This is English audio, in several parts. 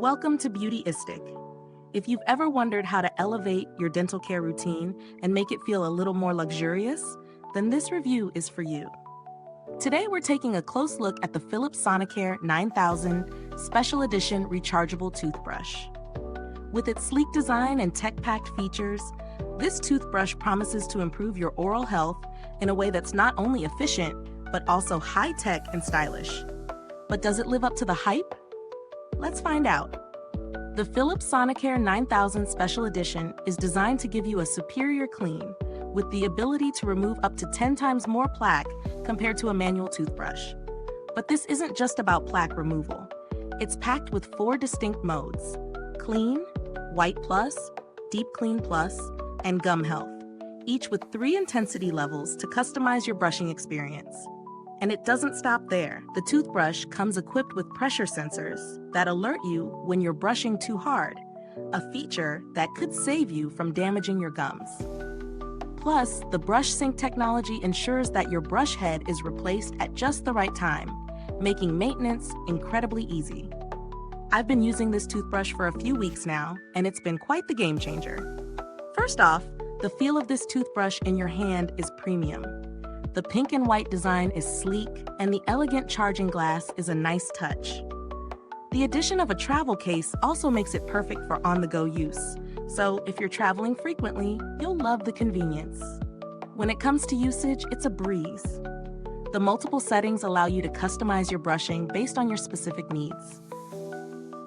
Welcome to Beautyistic. If you've ever wondered how to elevate your dental care routine and make it feel a little more luxurious, then this review is for you. Today we're taking a close look at the Philips Sonicare 9000 Special Edition Rechargeable Toothbrush. With its sleek design and tech-packed features, this toothbrush promises to improve your oral health in a way that's not only efficient, but also high-tech and stylish. But does it live up to the hype? Let's find out. The Philips Sonicare 9000 Special Edition is designed to give you a superior clean, with the ability to remove up to 10 times more plaque compared to a manual toothbrush. But this isn't just about plaque removal. It's packed with 4 distinct modes: Clean, White Plus, Deep Clean Plus, and Gum Health, each with 3 intensity levels to customize your brushing experience. And it doesn't stop there. The toothbrush comes equipped with pressure sensors that alert you when you're brushing too hard, a feature that could save you from damaging your gums. Plus, the BrushSync technology ensures that your brush head is replaced at just the right time, making maintenance incredibly easy. I've been using this toothbrush for a few weeks now, and it's been quite the game changer. First off, the feel of this toothbrush in your hand is premium. The pink and white design is sleek, and the elegant charging glass is a nice touch. The addition of a travel case also makes it perfect for on-the-go use, so if you're traveling frequently, you'll love the convenience. When it comes to usage, it's a breeze. The multiple settings allow you to customize your brushing based on your specific needs.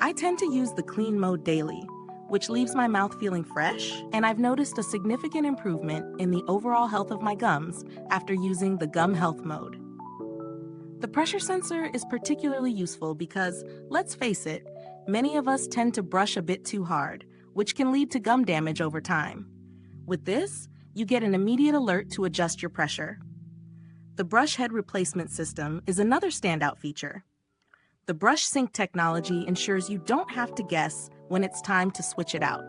I tend to use the clean mode daily, which leaves my mouth feeling fresh, and I've noticed a significant improvement in the overall health of my gums after using the Gum Health mode. The pressure sensor is particularly useful because, let's face it, many of us tend to brush a bit too hard, which can lead to gum damage over time. With this, you get an immediate alert to adjust your pressure. The brush head replacement system is another standout feature. The BrushSync technology ensures you don't have to guess when it's time to switch it out.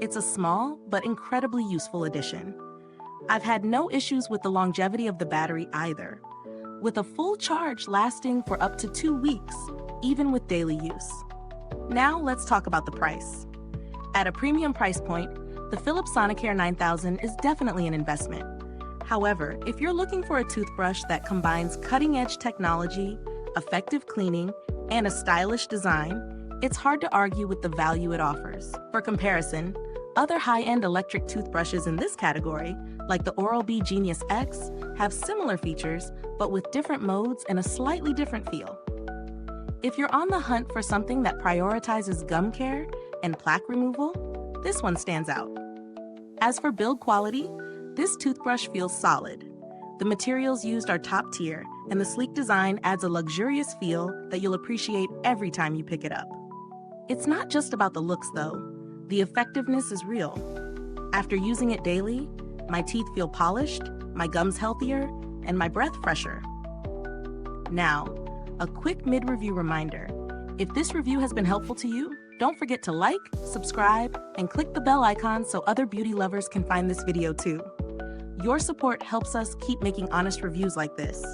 It's a small but incredibly useful addition. I've had no issues with the longevity of the battery either, with a full charge lasting for up to 2 weeks, even with daily use. Now let's talk about the price. At a premium price point, the Philips Sonicare 9000 is definitely an investment. However, if you're looking for a toothbrush that combines cutting-edge technology, effective cleaning, and a stylish design, it's hard to argue with the value it offers. For comparison, other high-end electric toothbrushes in this category, like the Oral-B Genius X, have similar features, but with different modes and a slightly different feel. If you're on the hunt for something that prioritizes gum care and plaque removal, this one stands out. As for build quality, this toothbrush feels solid. The materials used are top tier, and the sleek design adds a luxurious feel that you'll appreciate every time you pick it up. It's not just about the looks though. The effectiveness is real. After using it daily, my teeth feel polished, my gums healthier, and my breath fresher. Now, a quick mid-review reminder. If this review has been helpful to you, don't forget to like, subscribe, and click the bell icon so other beauty lovers can find this video too. Your support helps us keep making honest reviews like this.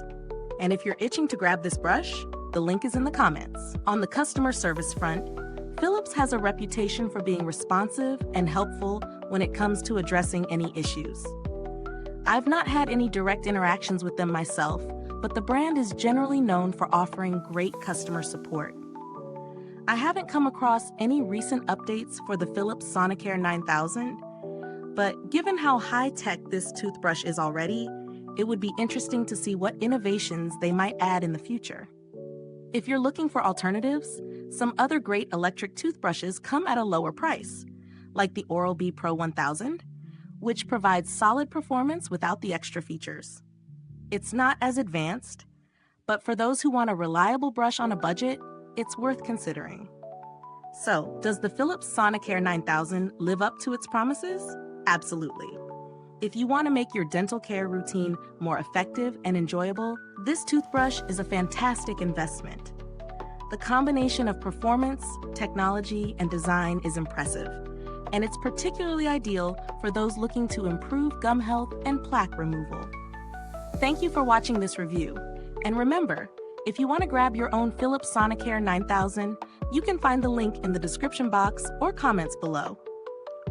And if you're itching to grab this brush, the link is in the comments. On the customer service front, Philips has a reputation for being responsive and helpful when it comes to addressing any issues. I've not had any direct interactions with them myself, but the brand is generally known for offering great customer support. I haven't come across any recent updates for the Philips Sonicare 9000, but given how high-tech this toothbrush is already, it would be interesting to see what innovations they might add in the future. If you're looking for alternatives, some other great electric toothbrushes come at a lower price, like the Oral-B Pro 1000, which provides solid performance without the extra features. It's not as advanced, but for those who want a reliable brush on a budget, it's worth considering. So, does the Philips Sonicare 9000 live up to its promises? Absolutely. If you want to make your dental care routine more effective and enjoyable, this toothbrush is a fantastic investment. The combination of performance, technology, and design is impressive, and it's particularly ideal for those looking to improve gum health and plaque removal. Thank you for watching this review, and remember, If you want to grab your own Philips Sonicare 9000, you can find the link in the description box or comments below.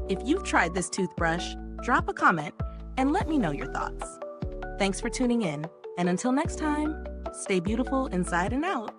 If you've tried this toothbrush, drop a comment and let me know your thoughts. Thanks for tuning in, and until next time, stay beautiful inside and out.